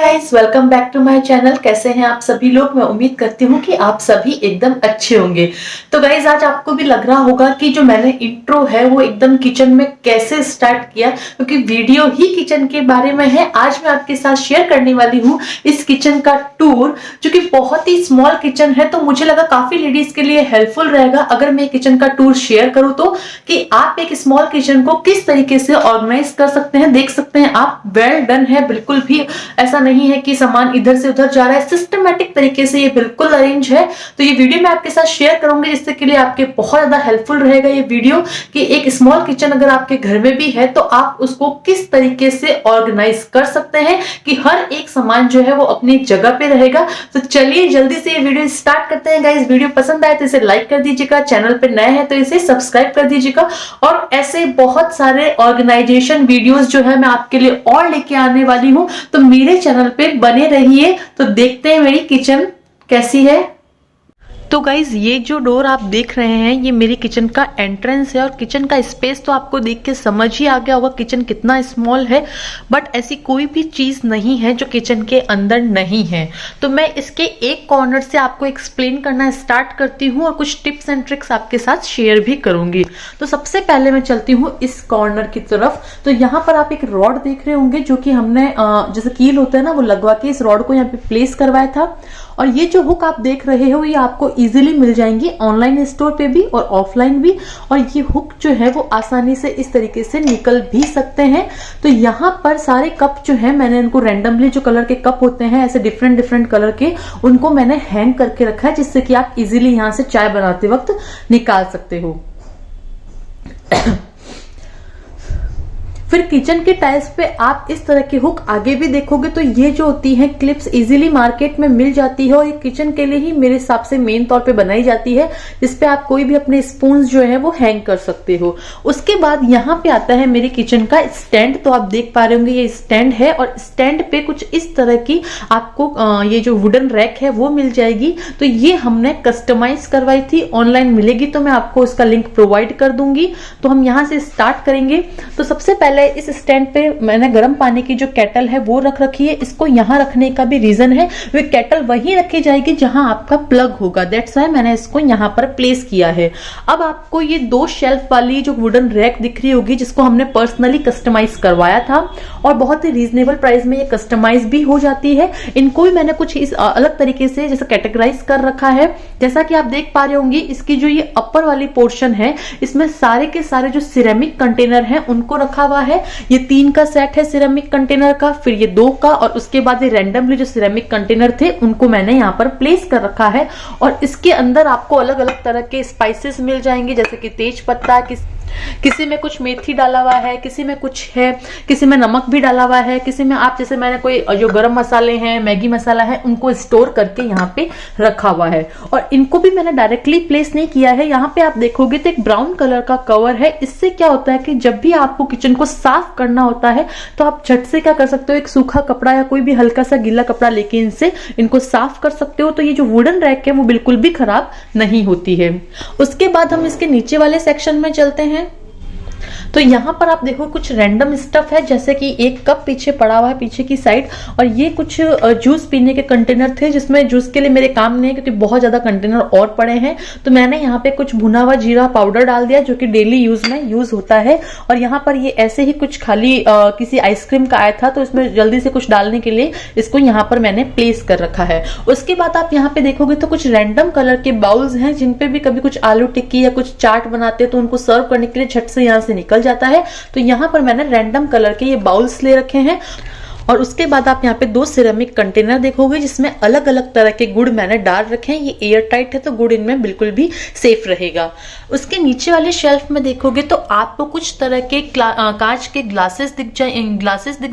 Guys, welcome back to my channel. कैसे हैं आप सभी लोग? मैं उम्मीद करती हूँ कि आप सभी एकदम अच्छे होंगे। तो गाइस, आज आपको भी लग रहा होगा कि जो मैंने इंट्रो है वो एकदम किचन में कैसे स्टार्ट किया, क्योंकि वीडियो ही किचन के बारे में है। आज मैं आपके साथ शेयर करने वाली हूँ इस किचन का टूर, जो कि बहुत ही स्मॉल किचन है। तो मुझे लगा काफी लेडीज के लिए हेल्पफुल रहेगा अगर मैं किचन का टूर शेयर करूँ तो, कि आप एक स्मॉल किचन को किस तरीके से ऑर्गेनाइज कर सकते हैं। देख सकते हैं आप, वेल डन है, बिल्कुल भी ऐसा नहीं है कि सामान इधर से उधर जा रहा है। सिस्टमैटिक तरीके से ये बिल्कुल अरेंज है। तो ये वीडियो मैं आपके साथ शेयर करूंगी, जिससे के लिए आपके बहुत ज्यादा हेल्पफुल रहेगा ये वीडियो, कि एक स्मॉल किचन अगर आपके घर में भी है तो आप उसको किस तरीके से ऑर्गेनाइज कर सकते हैं कि हर एक सामान जो है वो अपनी जगह पे रहेगा। तो चलिए जल्दी से ये वीडियो स्टार्ट करते हैं। गाइस, वीडियो पसंद आए तो इसे लाइक कर दीजिएगा, चैनल पे नए हैं तो इसे सब्सक्राइब कर दीजिएगा, और ऐसे बहुत सारे ऑर्गेनाइजेशन वीडियोस जो है मैं आपके लिए और लेके आने वाली हूँ। तो मेरे चैनल पे बने रहिए। तो देखते हैं मेरी किचन कैसी है। तो गाइज, ये जो डोर आप देख रहे हैं ये मेरी किचन का एंट्रेंस है, और किचन का स्पेस तो आपको देख के समझ ही आ गया होगा किचन कितना स्मॉल है। बट ऐसी कोई भी चीज नहीं है जो किचन के अंदर नहीं है। तो मैं इसके एक कॉर्नर से आपको एक्सप्लेन करना स्टार्ट करती हूँ और कुछ टिप्स एंड ट्रिक्स आपके साथ शेयर भी करूंगी। तो सबसे पहले मैं चलती हूँ इस कॉर्नर की तरफ। तो यहाँ पर आप एक रॉड देख रहे होंगे, जो कि हमने जैसे कील होता है ना, वो लगवा के इस रॉड को यहाँ पे प्लेस करवाया था। और ये जो हुक आप देख रहे हो ये आपको इजीली मिल जाएंगी ऑनलाइन स्टोर पे भी और ऑफलाइन भी। और ये हुक जो है वो आसानी से इस तरीके से निकल भी सकते हैं। तो यहाँ पर सारे कप जो है मैंने इनको रैंडमली, जो कलर के कप होते हैं ऐसे डिफरेंट डिफरेंट कलर के, उनको मैंने हैंग करके रखा है, जिससे कि आप इजीली यहाँ से चाय बनाते वक्त निकाल सकते हो। फिर किचन के टाइल्स पे आप इस तरह के हुक आगे भी देखोगे तो ये जो होती है क्लिप्स इजीली मार्केट में मिल जाती है, और ये किचन के लिए ही मेरे हिसाब से मेन तौर पे बनाई जाती है, जिसपे आप कोई भी अपने स्पून जो है वो हैंग कर सकते हो। उसके बाद यहाँ पे आता है मेरे किचन का स्टैंड। तो आप देख पा रहे होंगे ये स्टैंड है, और स्टैंड पे कुछ इस तरह की आपको ये जो वुडन रैक है वो मिल जाएगी। तो ये हमने कस्टमाइज करवाई थी, ऑनलाइन मिलेगी तो मैं आपको इसका लिंक प्रोवाइड कर दूंगी। तो हम यहाँ से स्टार्ट करेंगे। तो सबसे पहले इस स्टैंड पे मैंने गर्म पानी की जो केटल है वो रख रखी है। इसको यहाँ रखने का भी रीजन है, वे केटल वहीं रखी जाएगी जहां आपका प्लग होगा, दैट्स व्हाई मैंने इसको यहाँ पर प्लेस किया है। अब आपको ये 2 शेल्फ वाली जो वुडन रैक दिख रही होगी, जिसको हमने पर्सनली कस्टमाइज करवाया था, और बहुत ही रीजनेबल प्राइस में ये कस्टमाइज भी हो जाती है। इनको भी मैंने कुछ इस अलग तरीके से जैसे कैटेगराइज कर रखा है। जैसा कि आप देख पा रहे होंगे, इसकी जो ये अपर वाली पोर्शन है इसमें सारे के सारे जो सिरेमिक कंटेनर है उनको रखा हुआ है। ये 3 का सेट है सिरेमिक कंटेनर का, फिर ये 2 का, और उसके बाद ये रैंडमली जो सिरेमिक कंटेनर थे उनको मैंने यहाँ पर प्लेस कर रखा है। और इसके अंदर आपको अलग अलग तरह के स्पाइसेस मिल जाएंगे, जैसे कि तेज पत्ता, किसी में कुछ मेथी डाला हुआ है, किसी में कुछ है, किसी में नमक भी डाला हुआ है, किसी में आप जैसे मैंने कोई जो गरम मसाले हैं, मैगी मसाला है, उनको स्टोर करके यहाँ पे रखा हुआ है। और इनको भी मैंने डायरेक्टली प्लेस नहीं किया है। यहाँ पे आप देखोगे तो एक ब्राउन कलर का कवर है। इससे क्या होता है कि जब भी आपको किचन को साफ करना होता है तो आप झट से क्या कर सकते हो, एक सूखा कपड़ा या कोई भी हल्का सा गीला कपड़ा लेके इनको साफ कर सकते हो। तो ये जो वुडन रैक है वो बिल्कुल भी खराब नहीं होती है। उसके बाद हम इसके नीचे वाले सेक्शन में चलते हैं। तो यहाँ पर आप देखो कुछ रैंडम स्टफ है, जैसे कि एक कप पीछे पड़ा हुआ है पीछे की साइड, और ये कुछ जूस पीने के कंटेनर थे, जिसमें जूस के लिए मेरे काम नहीं है क्योंकि बहुत ज्यादा कंटेनर और पड़े हैं। तो मैंने यहाँ पे कुछ भुना हुआ जीरा पाउडर डाल दिया, जो कि डेली यूज में यूज होता है। और यहाँ पर ये ऐसे ही कुछ खाली किसी आइसक्रीम का आया था, तो इसमें जल्दी से कुछ डालने के लिए इसको यहाँ पर मैंने प्लेस कर रखा है। उसके बाद आप यहाँ पे देखोगे तो कुछ रैंडम कलर के बाउल्स हैं, जिनपे भी कभी कुछ आलू टिक्की या कुछ चाट बनाते हैं तो उनको सर्व करने के लिए झट से यहाँ से निकल जाता है। तो यहाँ पर मैंने रैंडम कलर के ये बाउल्स ले रखे हैं। और उसके बाद आप यहाँ पे 2 सिरेमिक कंटेनर देखोगे, जिसमें अलग अलग तरह के गुड़ मैंने डाल रखे हैं। ये एयर टाइट है तो गुड़ इनमें बिल्कुल भी सेफ रहेगा। उसके नीचे वाले शेल्फ में देखोगे तो आपको कुछ तरह के कांच के ग्लासेस दिख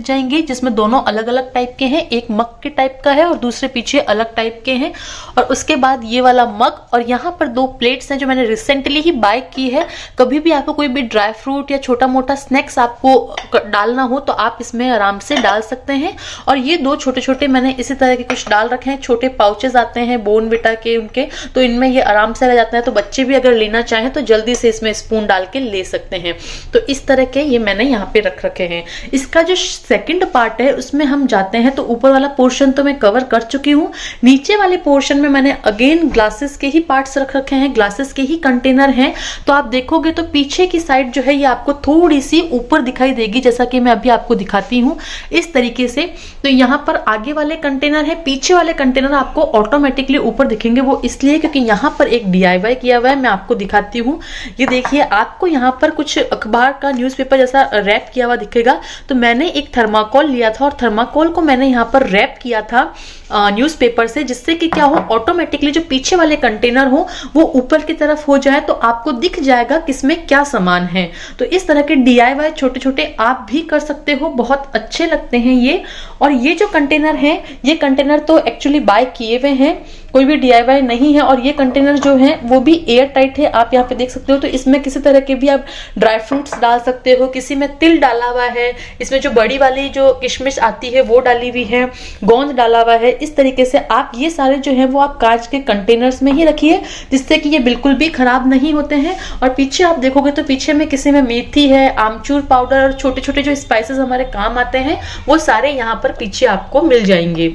जाएंगे, जिसमें दोनों अलग अलग टाइप के हैं। एक मग के टाइप का है और दूसरे पीछे अलग टाइप के हैं। और उसके बाद ये वाला मग, और यहाँ पर 2 प्लेट्स हैं जो मैंने रिसेंटली ही बाय की है। कभी भी आपको कोई भी ड्राई फ्रूट या छोटा मोटा स्नैक्स आपको डालना हो तो आप इसमें आराम से डाल सकते सकते हैं। और ये 2 छोटे छोटे मैंने इसी तरह के कुछ डाल रखे हैं, छोटे पाउचेस आते हैं बोर्नविटा के उनके, तो इनमें ये आराम से रह जाता है। तो बच्चे भी अगर लेना चाहें तो जल्दी से इसमें स्पून डाल के ले सकते हैं। तो इस तरह के ये मैंने यहाँ पे रख रखे हैं। इसका जो सेकंड पार्ट है उसमें हम जाते हैं, तो ऊपर वाला पोर्शन तो मैं कवर कर चुकी हूँ। नीचे वाले पोर्शन में मैंने अगेन ग्लासेस के ही पार्ट्स रख रखे हैं, ग्लासेस के ही कंटेनर हैं। तो आप देखोगे तो पीछे की साइड जो है ये आपको थोड़ी सी ऊपर दिखाई देगी, जैसा कि मैं अभी आपको दिखाती हूँ इस तरीके से। तो यहाँ पर आगे वाले कंटेनर है, पीछे वाले कंटेनर आपको ऑटोमेटिकली ऊपर दिखेंगे। वो इसलिए क्योंकि यहाँ पर एक DIY किया हुआ है, मैं आपको दिखाती हूँ। ये देखिए, आपको यहाँ पर कुछ अखबार का न्यूज़पेपर जैसा रैप किया हुआ दिखेगा। तो मैंने एक थर्माकोल लिया था और थर्माकोल को मैंने यहाँ पर रैप किया था न्यूज़पेपर से, जिससे कि क्या हो, ऑटोमेटिकली जो पीछे वाले कंटेनर हो वो ऊपर की तरफ हो जाए, तो आपको दिख जाएगा किसमें क्या सामान है। तो इस तरह के DIY छोटे छोटे आप भी कर सकते हो, बहुत अच्छे लगते हैं ये। और ये जो कंटेनर है, ये कंटेनर तो एक्चुअली बाय किए हुए हैं, कोई भी DIY नहीं है। और ये कंटेनर जो है वो भी एयर टाइट है, आप यहाँ पे देख सकते हो। तो इसमें किसी तरह के भी आप ड्राई फ्रूट्स डाल सकते हो, किसी में तिल डाला हुआ है, इसमें जो बड़ी वाली जो किशमिश आती है वो डाली हुई है, गोंद डाला हुआ है। इस तरीके से आप ये सारे जो है वो आप कांच के कंटेनर्स में ही रखिए, जिससे कि ये बिल्कुल भी खराब नहीं होते हैं। और पीछे आप देखोगे तो पीछे में किसी में मेथी है, आमचूर पाउडर और छोटे छोटे जो स्पाइसेस हमारे काम आते हैं वो सारे यहाँ पर पीछे आपको मिल जाएंगे।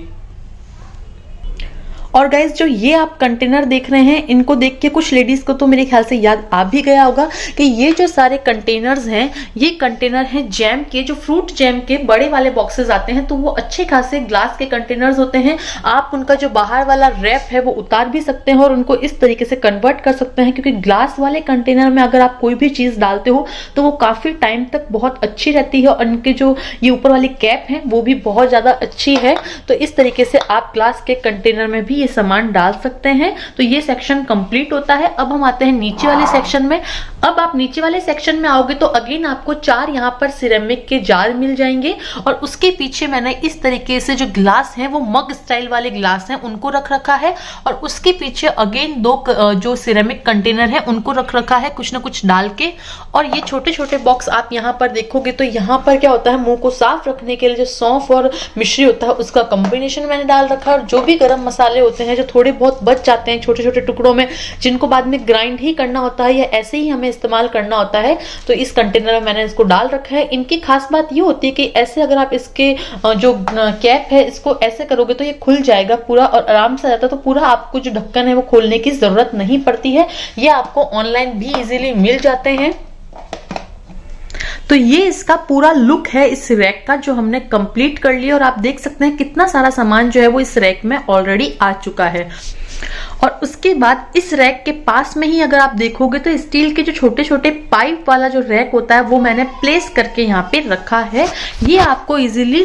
और गाइज, जो ये आप कंटेनर देख रहे हैं, इनको देख के कुछ लेडीज को तो मेरे ख्याल से याद आ भी गया होगा कि ये जो सारे कंटेनर्स हैं, ये कंटेनर हैं जैम के, जो फ्रूट जैम के बड़े वाले बॉक्सेस आते हैं। तो वो अच्छे खासे ग्लास के कंटेनर्स होते हैं। आप उनका जो बाहर वाला रैप है वो उतार भी सकते हैं और उनको इस तरीके से कन्वर्ट कर सकते हैं, क्योंकि ग्लास वाले कंटेनर में अगर आप कोई भी चीज डालते हो तो वो काफी टाइम तक बहुत अच्छी रहती है। और उनके जो ये ऊपर वाली कैप है वो भी बहुत ज्यादा अच्छी है। तो इस तरीके से आप ग्लास के कंटेनर में भी ये सामान डाल सकते हैं। तो ये सेक्शन कंप्लीट होता है। अब हम आते हैं नीचे वाले सेक्शन में। अब आप नीचे वाले सेक्शन में आओगे तो अगेन आपको 4 यहाँ पर सिरेमिक के जार मिल जाएंगे। और उसके पीछे मैंने इस तरीके से जो ग्लास है वो मग स्टाइल वाले ग्लास हैं उनको रख रखा है। और उसके पीछे अगेन 2 जो सिरेमिक कंटेनर है उनको रख रखा है कुछ ना कुछ डाल के। और ये छोटे छोटे बॉक्स आप यहाँ पर देखोगे तो यहाँ पर क्या होता है, मुंह को साफ रखने के लिए जो सौंफ और मिश्री होता है उसका कॉम्बिनेशन मैंने डाल रखा है। और जो भी गरम मसाले होते हैं जो थोड़े बहुत बच जाते हैं छोटे छोटे टुकड़ों में, जिनको बाद में ग्राइंड ही करना होता है या ऐसे ही हमें इस्तेमाल करना होता है, तो इस कंटेनर में मैंने इसको डाल रखा है। इनकी खास बात ये होती है कि ऐसे अगर आप इसके जो कैप है इसको ऐसे करोगे तो ये खुल जाएगा पूरा और आराम से आता है। तो पूरा आपको जो ढक्कन है वो खोलने की जरूरत नहीं पड़ती है। ये आपको ऑनलाइन भी इजीली मिल जाते हैं। तो ये इसका पूरा लुक है इस रैक का, जो हमने कंप्लीट कर लिया। और आप देख सकते हैं कितना सारा सामान जो है वो इस रैक में ऑलरेडी आ चुका है। और उसके बाद इस रैक के पास में ही अगर आप देखोगे तो स्टील के जो छोटे छोटे पाइप वाला जो रैक होता है वो मैंने प्लेस करके यहाँ पे रखा है। ये आपको इजीली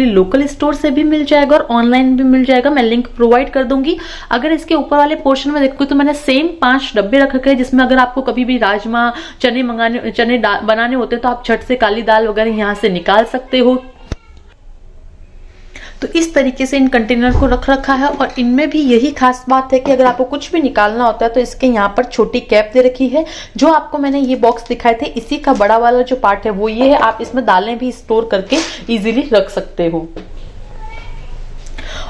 लोकल स्टोर से भी मिल जाएगा और ऑनलाइन भी मिल जाएगा। मैं लिंक प्रोवाइड कर दूंगी। अगर इसके ऊपर वाले पोर्शन में देखो तो मैंने सेम 5 डब्बे रख रखे हैं, जिसमें अगर आपको कभी भी राजमा चने बनाने होते हैं तो आप झट से काली दाल वगैरह यहाँ से निकाल सकते हो। तो इस तरीके से इन कंटेनर को रख रखा है। और इनमें भी यही खास बात है कि अगर आपको कुछ भी निकालना होता है तो इसके यहाँ पर छोटी कैप दे रखी है। जो आपको मैंने ये बॉक्स दिखाए थे इसी का बड़ा वाला जो पार्ट है वो ये है। आप इसमें दालें भी स्टोर करके इजीली रख सकते हो।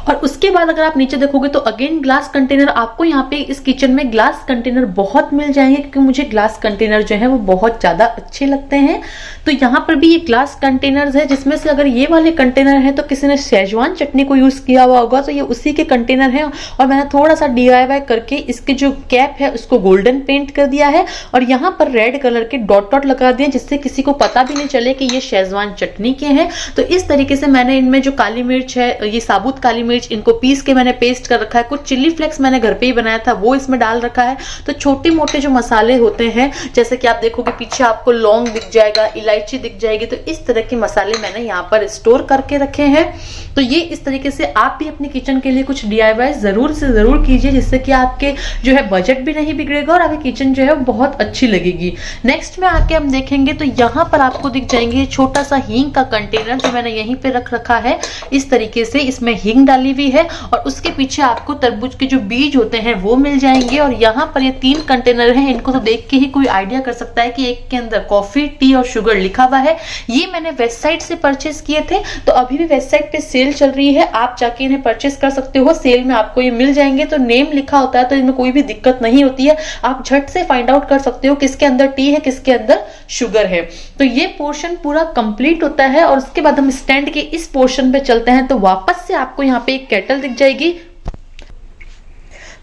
और उसके बाद अगर आप नीचे देखोगे तो अगेन ग्लास कंटेनर आपको यहाँ पे इस किचन में ग्लास कंटेनर बहुत मिल जाएंगे, क्योंकि मुझे ग्लास कंटेनर जो है वो बहुत ज्यादा अच्छे लगते हैं। तो यहाँ पर भी ये ग्लास कंटेनर्स है, जिसमें से अगर ये वाले कंटेनर है तो किसी ने शेजवान चटनी को यूज किया हुआ होगा, तो ये उसी के कंटेनर है। और मैंने थोड़ा सा DIY करके इसके जो कैप है उसको गोल्डन पेंट कर दिया है और यहाँ पर रेड कलर के डॉट डॉट लगा दिए, जिससे किसी को पता भी नहीं चले कि ये शेजवान चटनी के हैं। तो इस तरीके से मैंने इनमें जो काली मिर्च है, ये साबुत काली मिर्च, इनको पीस के मैंने पेस्ट कर रखा है। कुछ चिल्ली फ्लेक्स मैंने घर पे ही बनाया था वो इसमें डाल रखा है। तो छोटे मोटे जो मसाले होते हैं, जैसे कि आप देखोगे पीछे आपको लौंग दिख जाएगा, इलायची दिख जाएगी, तो इस तरह के मसाले मैंने यहाँ पर स्टोर करके रखे हैं। तो ये इस तरीके से आप भी अपने किचन के लिए कुछ DIY जरूर से जरूर कीजिए, जिससे कि आपके जो है बजट भी नहीं बिगड़ेगा और आपकी किचन जो है बहुत अच्छी लगेगी। नेक्स्ट में आके हम देखेंगे तो यहाँ पर आपको दिख जाएंगे छोटा सा हींग का कंटेनर जो मैंने यहीं पे रख रखा है। इस तरीके से इसमें हींग डाली डाली हुई है और उसके पीछे आपको तरबूज के जो बीज होते हैं वो मिल जाएंगे। और यहाँ पर ये 3 कंटेनर हैं, इनको तो देख के ही कोई आइडिया कर सकता है कि एक के अंदर कॉफी, टी और शुगर लिखा हुआ है। ये मैंने वेबसाइट से परचेस किए थे, तो अभी भी वेबसाइट पे सेल चल रही है, आप जाके इन्हें परचेस कर सकते हो, सेल में आपको ये मिल जाएंगे। तो नेम लिखा होता है तो इनमें कोई भी दिक्कत नहीं होती है, आप झट से फाइंड आउट कर सकते हो किसके अंदर टी है, किसके अंदर शुगर है। तो ये पोर्शन पूरा कंप्लीट होता है और उसके बाद हम स्टैंड के इस पोर्शन पे चलते हैं। तो वापस से आपको यहाँ पे एक केटल दिख जाएगी।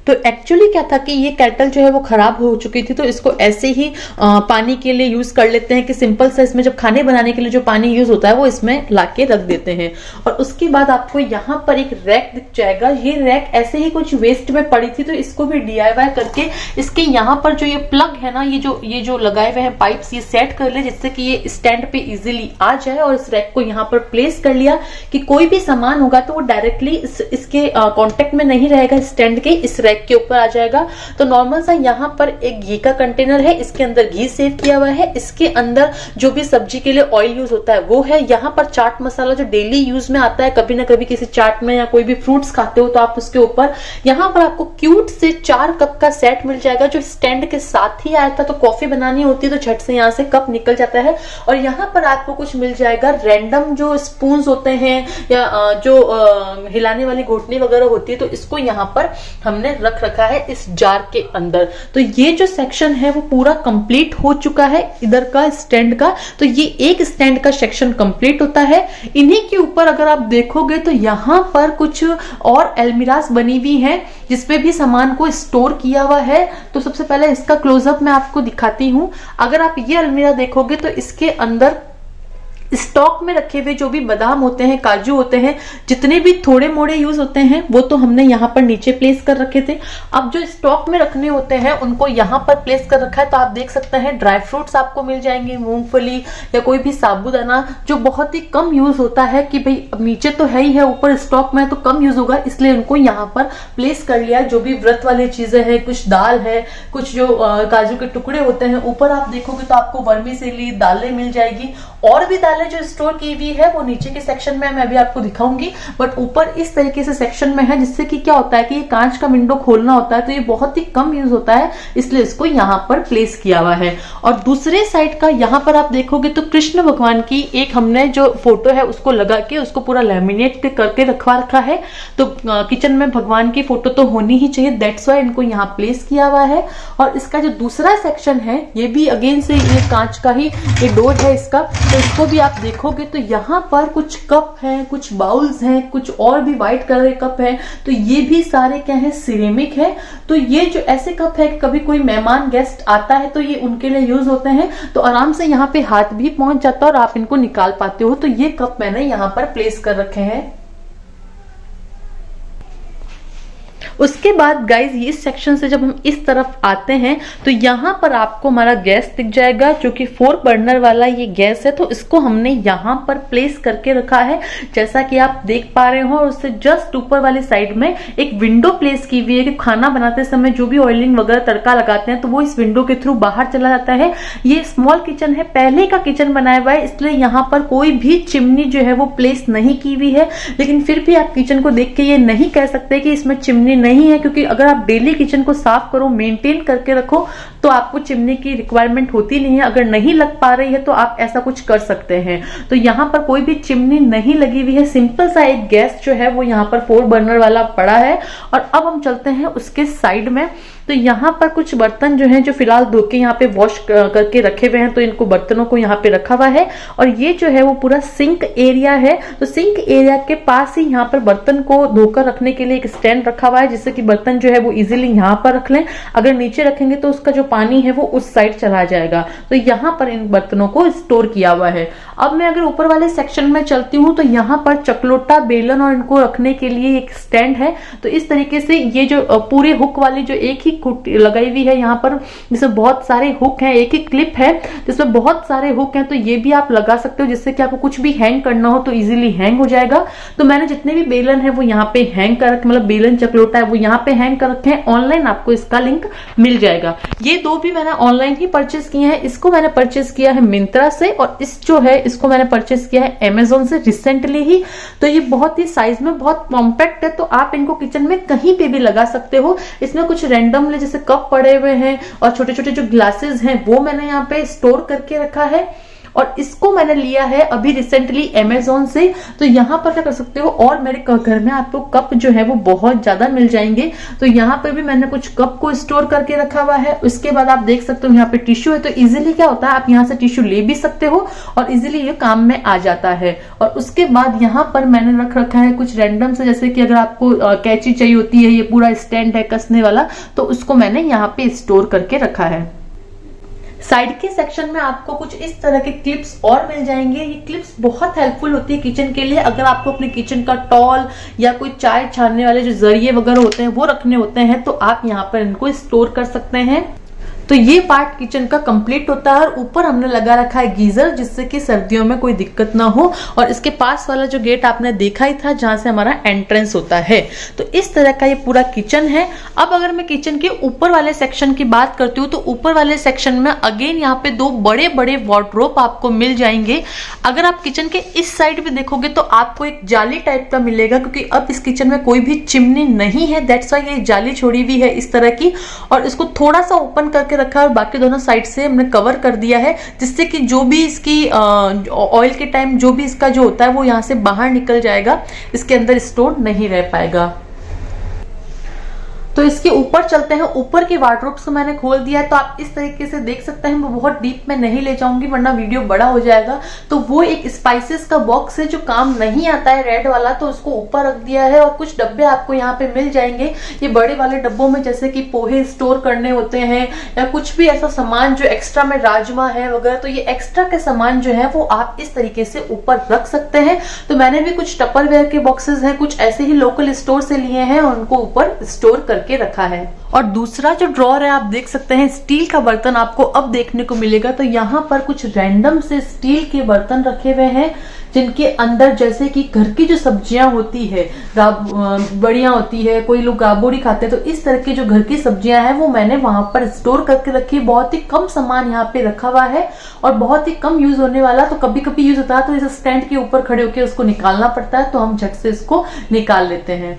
तो एक्चुअली क्या था कि ये केटल जो है वो खराब हो चुकी थी, तो इसको ऐसे ही पानी के लिए यूज कर लेते हैं कि सिंपल सा इसमें जब खाने बनाने के लिए जो पानी यूज होता है वो इसमें लाके रख देते हैं। और उसके बाद आपको यहाँ पर एक रैक दिख जाएगा। ये रैक ऐसे ही कुछ वेस्ट में पड़ी थी, तो इसको भी DIY करके इसके यहाँ पर जो ये प्लग है ना, ये जो लगाए हुए हैं पाइप्स, ये सेट कर ले जिससे कि ये स्टैंड पे इजिली आ जाए। और इस रैक को यहाँ पर प्लेस कर लिया कि कोई भी सामान होगा तो वो डायरेक्टली इसके कॉन्टेक्ट में नहीं रहेगा, स्टैंड के इस रैक के ऊपर आ जाएगा। तो नॉर्मल सा यहाँ पर एक घी का कंटेनर है, इसके अंदर घी सेव किया हुआ है, इसके अंदर जो भी सब्जी के लिए ऑयल यूज होता है वो है। यहाँ पर चाट मसाला जो डेली यूज में आता है, कभी ना कभी किसी चाट में या कोई भी फ्रूट्स खाते हो तो आप उसके ऊपर। यहाँ पर आपको क्यूट से 4 कप का सेट मिल जाएगा जो स्टैंड के साथ ही आया था। तो कॉफी बनानी होती है तो झट से यहाँ से कप निकल जाता है। और यहाँ पर आपको कुछ मिल जाएगा रैंडम जो स्पून होते हैं या जो हिलाने वाली घोटनी वगैरह होती है, तो इसको यहाँ पर हमने रख रखा है इस जार के अंदर। तो ये जो सेक्शन है वो पूरा कंप्लीट हो चुका है इधर का स्टैंड का। तो ये एक स्टैंड का सेक्शन कंप्लीट होता है। इन्हीं के ऊपर अगर आप देखोगे तो यहाँ पर कुछ और अलमीरास बनी हुई है जिसपे भी सामान को स्टोर किया हुआ है। तो सबसे पहले इसका क्लोजअप मैं आपको दिखाती हूँ। अगर आप ये अलमीरा देखोगे तो इसके अंदर स्टॉक में रखे हुए जो भी बादाम होते हैं, काजू होते हैं, जितने भी थोड़े मोड़े यूज होते हैं वो तो हमने यहाँ पर नीचे प्लेस कर रखे थे। अब जो स्टॉक में रखने होते हैं उनको यहाँ पर प्लेस कर रखा है। तो आप देख सकते हैं ड्राई फ्रूट्स आपको मिल जाएंगे, मूंगफली या कोई भी साबूदाना जो बहुत ही कम यूज होता है कि भाई अब नीचे तो है ही है, ऊपर स्टॉक में तो कम यूज होगा, इसलिए उनको यहाँ पर प्लेस कर लिया। जो भी व्रत वाली चीजें हैं, कुछ दाल है, कुछ जो काजू के टुकड़े होते हैं, ऊपर आप देखोगे तो आपको वर्मीसेली दालें मिल जाएगी। और भी दालें जो स्टोर की हुई है वो नीचे के सेक्शन में मैं अभी आपको दिखाऊंगी, बट ऊपर इस तरीके से सेक्शन में है, जिससे कि क्या होता है कि ये कांच का विंडो खोलना होता है तो ये बहुत ही कम यूज होता है, इसलिए इसको यहाँ पर प्लेस किया हुआ है। और दूसरे साइड का यहाँ पर आप देखोगे तो कृष्ण भगवान की एक हमने जो फोटो है उसको लगा के उसको पूरा लैमिनेट करके रखा है। तो किचन में भगवान की फोटो तो होनी ही चाहिए, दैट्स वाई इनको यहाँ प्लेस किया हुआ है। और इसका जो दूसरा सेक्शन है ये भी अगेन से ये कांच का ही ये डोर है इसका, तो इसको भी आप देखोगे तो यहाँ पर कुछ कप हैं, कुछ बाउल्स हैं, कुछ और भी व्हाइट कलर के कप हैं। तो ये भी सारे क्या है, सिरेमिक है। तो ये जो ऐसे कप है कि कभी कोई मेहमान गेस्ट आता है तो ये उनके लिए यूज होते हैं, तो आराम से यहाँ पे हाथ भी पहुंच जाता है और आप इनको निकाल पाते हो। तो ये कप मैंने यहाँ पर प्लेस कर रखे हैं। उसके बाद गाइज इस सेक्शन से जब हम इस तरफ आते हैं तो यहाँ पर आपको हमारा गैस दिख जाएगा जो कि 4 बर्नर वाला ये गैस है। तो इसको हमने यहाँ पर प्लेस करके रखा है जैसा कि आप देख पा रहे हो। और उससे जस्ट ऊपर वाली साइड में एक विंडो प्लेस की हुई है कि खाना बनाते समय जो भी ऑयलिंग वगैरह तड़का लगाते हैं तो वो इस विंडो के थ्रू बाहर चला जाता है। ये स्मॉल किचन है, पहले का किचन बनाया हुआ है, इसलिए यहाँ पर कोई भी चिमनी जो है वो प्लेस नहीं की हुई है। लेकिन फिर भी आप किचन को देख के ये नहीं कह सकते कि इसमें चिमनी नहीं है, क्योंकि अगर आप डेली किचन को साफ करो, मेंटेन करके रखो तो आपको चिमनी की रिक्वायरमेंट होती नहीं है। अगर नहीं लग पा रही है तो आप ऐसा कुछ कर सकते हैं। तो यहाँ पर कोई भी चिमनी नहीं लगी हुई है, सिंपल सा एक गैस जो है वो यहाँ पर 4 बर्नर वाला पड़ा है। और अब हम चलते हैं उसके साइड में। तो यहाँ पर कुछ बर्तन जो हैं जो फिलहाल धो के यहाँ पे वॉश करके रखे हुए हैं, तो इनको बर्तनों को यहाँ पे रखा हुआ है। और ये जो है वो पूरा सिंक एरिया है। तो सिंक एरिया के पास ही यहाँ पर बर्तन को धोकर रखने के लिए एक स्टैंड रखा हुआ है, जिससे कि बर्तन जो है वो इजीली यहाँ पर रख लें। अगर नीचे रखेंगे तो उसका जो पानी है वो उस साइड चला जाएगा। तो यहाँ पर इन बर्तनों को स्टोर किया हुआ है। अब मैं अगर ऊपर वाले सेक्शन में चलती हूँ तो यहाँ पर चकलोटा, बेलन और इनको रखने के लिए एक स्टैंड है। तो इस तरीके से ये जो पूरे हुक वाली जो एक ही लगाई हुई है यहाँ पर, जिसमें बहुत सारे हुक हैं, एक ही क्लिप है जिसमें बहुत सारे हुक हैं, तो ये भी आप लगा सकते हो जिससे कि आपको कुछ भी हैंग करना हो तो इजीली हैंग हो जाएगा। तो मैंने जितने भी बेलन है वो यहाँ पे हैंग कर रखे, मतलब बेलन चकलोटा है वो यहाँ पे हैंग कर रखे हैं। ऑनलाइन आपको इसका लिंक मिल जाएगा। ये दो भी मैंने ऑनलाइन ही परचेस किए हैं। इसको मैंने परचेस किया है मिंत्रा से, और इस जो है इसको मैंने परचेस किया है अमेजोन से रिसेंटली ही। तो ये बहुत ही साइज में बहुत कॉम्पैक्ट है, तो आप इनको किचन में कहीं पे भी लगा सकते हो। इसमें कुछ रैंडमली जैसे कप पड़े हुए हैं और छोटे छोटे जो ग्लासेस हैं वो मैंने यहाँ पे स्टोर करके रखा है, और इसको मैंने लिया है अभी रिसेंटली अमेजोन से। तो यहाँ पर क्या कर सकते हो, और मेरे घर में आपको कप जो है वो बहुत ज्यादा मिल जाएंगे। तो यहाँ पर भी मैंने कुछ कप को स्टोर करके रखा हुआ है। उसके बाद आप देख सकते हो यहाँ पे टिश्यू है, तो इजीली क्या होता है आप यहाँ से टिश्यू ले भी सकते हो और इजीली ये काम में आ जाता है। और उसके बाद यहाँ पर मैंने रख रखा है कुछ रैंडम से, जैसे कि अगर आपको कैंची चाहिए होती है, ये पूरा स्टैंड है कसने वाला, तो उसको मैंने यहाँ पे स्टोर करके रखा है। साइड के सेक्शन में आपको कुछ इस तरह के क्लिप्स और मिल जाएंगे। ये क्लिप्स बहुत हेल्पफुल होती है किचन के लिए। अगर आपको अपने किचन का टॉल या कोई चाय छानने वाले जो जरिए वगैरह होते हैं वो रखने होते हैं, तो आप यहाँ पर इनको स्टोर कर सकते हैं। तो ये पार्ट किचन का कंप्लीट होता है, और ऊपर हमने लगा रखा है गीजर, जिससे कि सर्दियों में कोई दिक्कत ना हो। और इसके पास वाला जो गेट आपने देखा ही था जहां से हमारा एंट्रेंस होता है। तो इस तरह का ये पूरा किचन है। अब अगर मैं किचन के ऊपर वाले सेक्शन की बात करती हूँ, तो ऊपर वाले सेक्शन में अगेन यहाँ पे दो बड़े बड़े वार्डरोब आपको मिल जाएंगे। अगर आप किचन के इस साइड भी देखोगे तो आपको एक जाली टाइप का मिलेगा, क्योंकि अब इस किचन में कोई भी चिमनी नहीं है, दैट्स वाई ये जाली छोड़ी हुई है इस तरह की। और इसको थोड़ा सा ओपन करके रखा है और बाकी दोनों साइड से हमने कवर कर दिया है, जिससे कि जो भी इसकी ऑयल के टाइम जो भी इसका जो होता है वो यहाँ से बाहर निकल जाएगा, इसके अंदर स्टोर नहीं रह पाएगा। तो इसके ऊपर चलते हैं। ऊपर के वार्डरोब्स को मैंने खोल दिया है, तो आप इस तरीके से देख सकते हैं। मैं बहुत डीप में नहीं ले जाऊंगी वरना वीडियो बड़ा हो जाएगा। तो वो एक स्पाइसेस का बॉक्स है जो काम नहीं आता है, रेड वाला, तो उसको ऊपर रख दिया है। और कुछ डब्बे आपको यहाँ पे मिल जाएंगे। ये बड़े वाले डब्बों में जैसे कि पोहे स्टोर करने होते हैं या कुछ भी ऐसा सामान जो एक्स्ट्रा में, राजमा है वगैरह, तो ये एक्स्ट्रा के सामान जो है वो आप इस तरीके से ऊपर रख सकते हैं। तो मैंने भी कुछ टपरवेयर के बॉक्सेस हैं, कुछ ऐसे ही लोकल स्टोर से लिए हैं और उनको ऊपर स्टोर करके रखा है। और दूसरा जो ड्रॉर है आप देख सकते हैं, स्टील का बर्तन आपको अब देखने को मिलेगा। तो यहाँ पर कुछ रैंडम से स्टील के बर्तन रखे हुए हैं, जिनके अंदर जैसे कि घर की जो सब्जियां होती है, बड़ियां होती है, कोई लोग गाबोड़ी खाते हैं, तो इस तरह की जो घर की सब्जियां हैं वो मैंने वहां पर स्टोर करके रखी। बहुत ही कम सामान यहाँ पे रखा हुआ है और बहुत ही कम यूज होने वाला। तो कभी कभी यूज होता है तो इस स्टैंड के ऊपर खड़े होकर उसको निकालना पड़ता है, तो हम झट से इसको निकाल लेते हैं।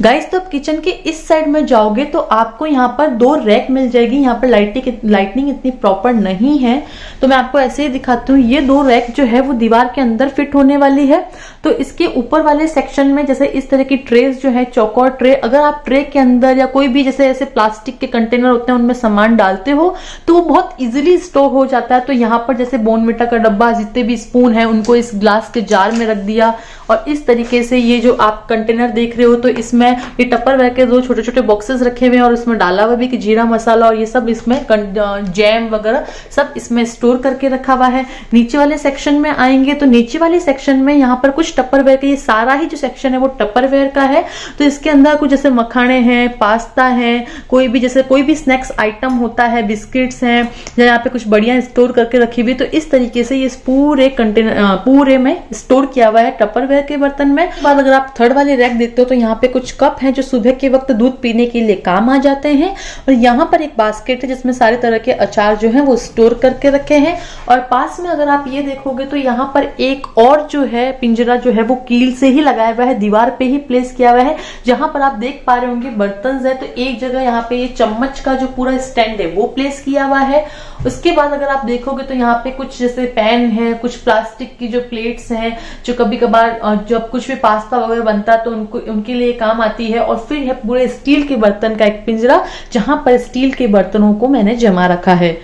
गाइस, तो अब किचन के इस साइड में जाओगे तो आपको यहाँ पर दो रैक मिल जाएगी। यहाँ पर लाइटिंग इतनी प्रॉपर नहीं है, तो मैं आपको ऐसे ही दिखाती हूँ। ये दो रैक जो है वो दीवार के अंदर फिट होने वाली है। तो इसके ऊपर वाले सेक्शन में जैसे इस तरह की ट्रेस जो है, चौकोर ट्रे, अगर आप ट्रे के अंदर या कोई भी जैसे ऐसे प्लास्टिक के कंटेनर होते हैं उनमें सामान डालते हो तो वो बहुत इजीली स्टोर हो जाता है। तो यहाँ पर जैसे बोर्नविटा का डब्बा, जितने भी स्पून है उनको इस ग्लास के जार में रख दिया। और इस तरीके से ये जो आप कंटेनर देख रहे हो, तो इसमें ये टपरवेयर के दो छोटे छोटे बॉक्सेस रखे हुए हैं और उसमें डाला हुआ भी कि जीरा मसाला और ये सब इसमें जैम वगैरह सब इसमें स्टोर करके रखा हुआ है। नीचे वाले सेक्शन में आएंगे तो नीचे वाले सेक्शन में यहाँ पर कुछ टपरवेयर का, ये सारा ही जो सेक्शन है वो टपरवेयर का है। तो इसके अंदर कुछ जैसे मखाने हैं, पास्ता है, कोई भी जैसे कोई भी स्नैक्स आइटम होता है, बिस्किट्स हैं, या यहाँ पे कुछ बढ़िया स्टोर करके रखी हुई। तो इस तरीके से ये पूरे कंटेनर पूरे में स्टोर किया हुआ है टपरवेयर के बर्तन में। बाद अगर आप थर्ड वाले रैक देखते हो तो यहाँ पे कुछ कप हैं जो सुबह के वक्त दूध पीने के लिए काम आ जाते हैं। और यहाँ पर एक बास्केट है जिसमें सारे तरह के अचार जो हैं वो स्टोर करके रखे हैं। और पास में अगर आप ये देखोगे तो यहाँ पर एक और जो है पिंजरा जो है वो कील से ही लगाया हुआ है, दीवार पे ही प्लेस किया हुआ है। जहां पर आप देख पा रहे होंगे बर्तन है, तो एक जगह यहाँ पे ये चम्मच का जो पूरा स्टैंड है वो प्लेस किया हुआ है। उसके बाद अगर आप देखोगे तो यहाँ पे कुछ जैसे पैन है, कुछ प्लास्टिक की जो प्लेट्स हैं जो कभी कभार जब कुछ भी पास्ता वगैरह बनता है तो उनके लिए काम आती है। और फिर है पूरे स्टील के बर्तन का एक पिंजरा जहां पर स्टील के बर्तनों को मैंने जमा रखा है।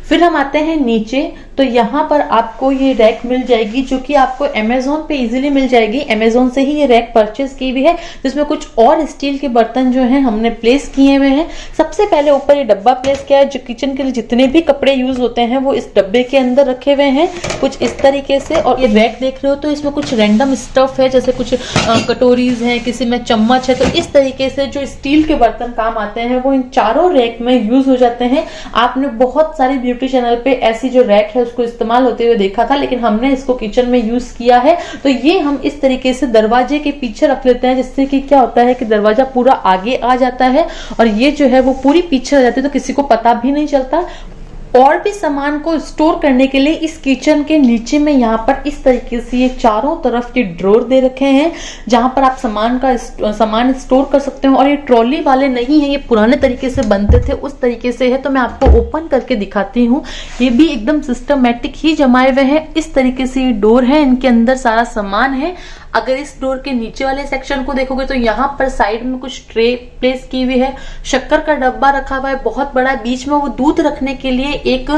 फिर हम आते हैं नीचे। तो यहाँ पर आपको ये रैक मिल जाएगी जो कि आपको अमेजोन पे इजीली मिल जाएगी। अमेजोन से ही ये रैक परचेज की हुई है, जिसमें कुछ और स्टील के बर्तन जो हैं हमने प्लेस किए हुए हैं। सबसे पहले ऊपर ये डब्बा प्लेस किया है, जो किचन के लिए जितने भी कपड़े यूज होते हैं वो इस डब्बे के अंदर रखे हुए हैं कुछ इस तरीके से। और ये रैक देख रहे हो तो इसमें कुछ रैंडम स्टफ है, जैसे कुछ कटोरीज है, किसी में चम्मच है। तो इस तरीके से जो स्टील के बर्तन काम आते हैं वो इन चारों रैक में यूज हो जाते हैं। आपने बहुत सारी ब्यूटी चैनल पे ऐसी जो रैक है उसको इस्तेमाल होते हुए देखा था, लेकिन हमने इसको किचन में यूज किया है। तो ये हम इस तरीके से दरवाजे के पीछे रख लेते हैं, जिससे कि क्या होता है कि दरवाजा पूरा आगे आ जाता है और ये जो है वो पूरी पीछे आ जाती है, तो किसी को पता भी नहीं चलता। और भी सामान को स्टोर करने के लिए इस किचन के नीचे में यहाँ पर इस तरीके से ये चारों तरफ के ड्रॉर दे रखे हैं, जहां पर आप सामान स्टोर कर सकते हो। और ये ट्रॉली वाले नहीं है, ये पुराने तरीके से बनते थे उस तरीके से है। तो मैं आपको ओपन करके दिखाती हूँ। ये भी एकदम सिस्टमैटिक ही जमाए हुए हैं। इस तरीके से ये डोर है, इनके अंदर सारा सामान है। अगर इस डोर के नीचे वाले सेक्शन को देखोगे तो यहाँ पर साइड में कुछ ट्रे प्लेस की हुई है, शक्कर का डब्बा रखा हुआ है बहुत बड़ा, बीच में वो दूध रखने के लिए एक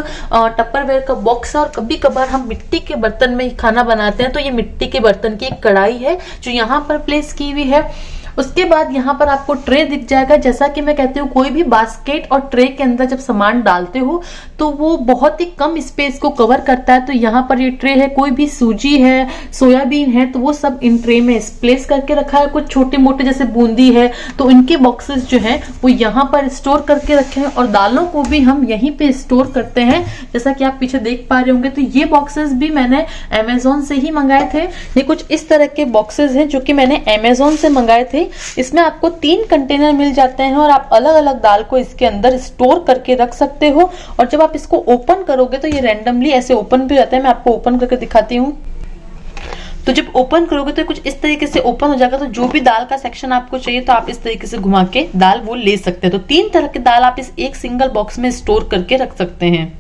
टपरवेयर का बॉक्स है। और कभी कभार हम मिट्टी के बर्तन में खाना बनाते हैं, तो ये मिट्टी के बर्तन की एक कढ़ाई है जो यहाँ पर प्लेस की हुई है। उसके बाद यहाँ पर आपको ट्रे दिख जाएगा। जैसा कि मैं कहती हूँ, कोई भी बास्केट और ट्रे के अंदर जब सामान डालते हो तो वो बहुत ही कम स्पेस को कवर करता है। तो यहाँ पर ये ट्रे है, कोई भी सूजी है, सोयाबीन है, तो वो सब इन ट्रे में प्लेस करके रखा है। कुछ छोटे मोटे जैसे बूंदी है तो इनके बॉक्सेस जो है वो यहाँ पर स्टोर करके रखे हैं। और दालों को भी हम यहीं पे स्टोर करते हैं, जैसा कि आप पीछे देख पा रहे होंगे। तो ये बॉक्सेस भी मैंने अमेजोन से ही मंगाए थे। ये कुछ इस तरह के बॉक्सेस हैं जो कि मैंने अमेजोन से मंगाए थे। इसमें आपको 3 कंटेनर मिल जाते हैं और आप अलग अलग दाल को इसके अंदर स्टोर करके रख सकते हो। और जब आप इसको ओपन करोगे तो ये रैंडमली ऐसे ओपन भी जाता है। मैं आपको ओपन करके दिखाती हूँ। तो जब ओपन करोगे तो कुछ इस तरीके से ओपन हो जाएगा। तो जो भी दाल का सेक्शन आपको चाहिए तो आप इस तरीके से घुमा के दाल वो ले सकते हैं। तो 3 तरह की दाल आप इस एक सिंगल बॉक्स में स्टोर करके रख सकते हैं।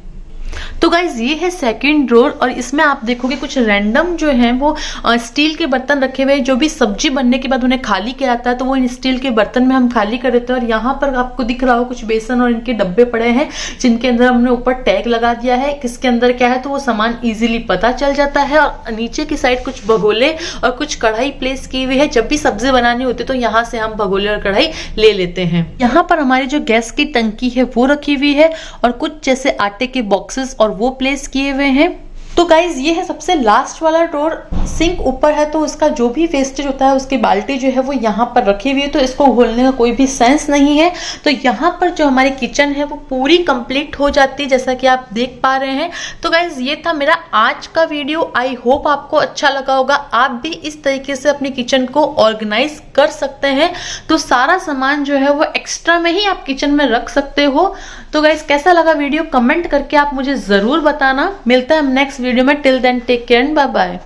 तो गाइज ये है सेकंड ड्रॉर और इसमें आप देखोगे कुछ रैंडम जो है वो स्टील के बर्तन रखे हुए हैं। जो भी सब्जी बनने के बाद उन्हें खाली किया जाता है तो वो इन स्टील के बर्तन में हम खाली कर देते हैं। और यहाँ पर आपको दिख रहा हो कुछ बेसन और इनके डब्बे पड़े हैं, जिनके अंदर हमने ऊपर टैग लगा दिया है किसके अंदर क्या है, तो वो सामान इजीली पता चल जाता है। और नीचे की साइड कुछ भगोले और कुछ कढ़ाई प्लेस की हुई है। जब भी सब्जी बनानी होती है तो यहाँ से हम भगोले और कढ़ाई ले लेते हैं। यहाँ पर हमारी जो गैस की टंकी है वो रखी हुई है और कुछ जैसे आटे के बॉक्सेस और वो प्लेस किए हुए हैं। तो गाइज ये है सबसे लास्ट वाला ड्रॉर। सिंक ऊपर है तो उसका जो भी वेस्टेज होता है उसकी बाल्टी जो है वो यहाँ पर रखी हुई है, तो इसको खोलने का कोई भी सेंस नहीं है। तो यहाँ पर जो हमारी किचन है वो पूरी कंप्लीट हो जाती है, जैसा कि आप देख पा रहे हैं। तो गाइज ये था मेरा आज का वीडियो। आई होप आपको अच्छा लगा होगा। आप भी इस तरीके से अपनी किचन को ऑर्गेनाइज कर सकते हैं। तो सारा सामान जो है वो एक्स्ट्रा में ही आप किचन में रख सकते हो। तो गाइज कैसा लगा वीडियो कमेंट करके आप मुझे जरूर बताना। मिलता है हम नेक्स्ट वीडियो में। Till then take care and bye bye.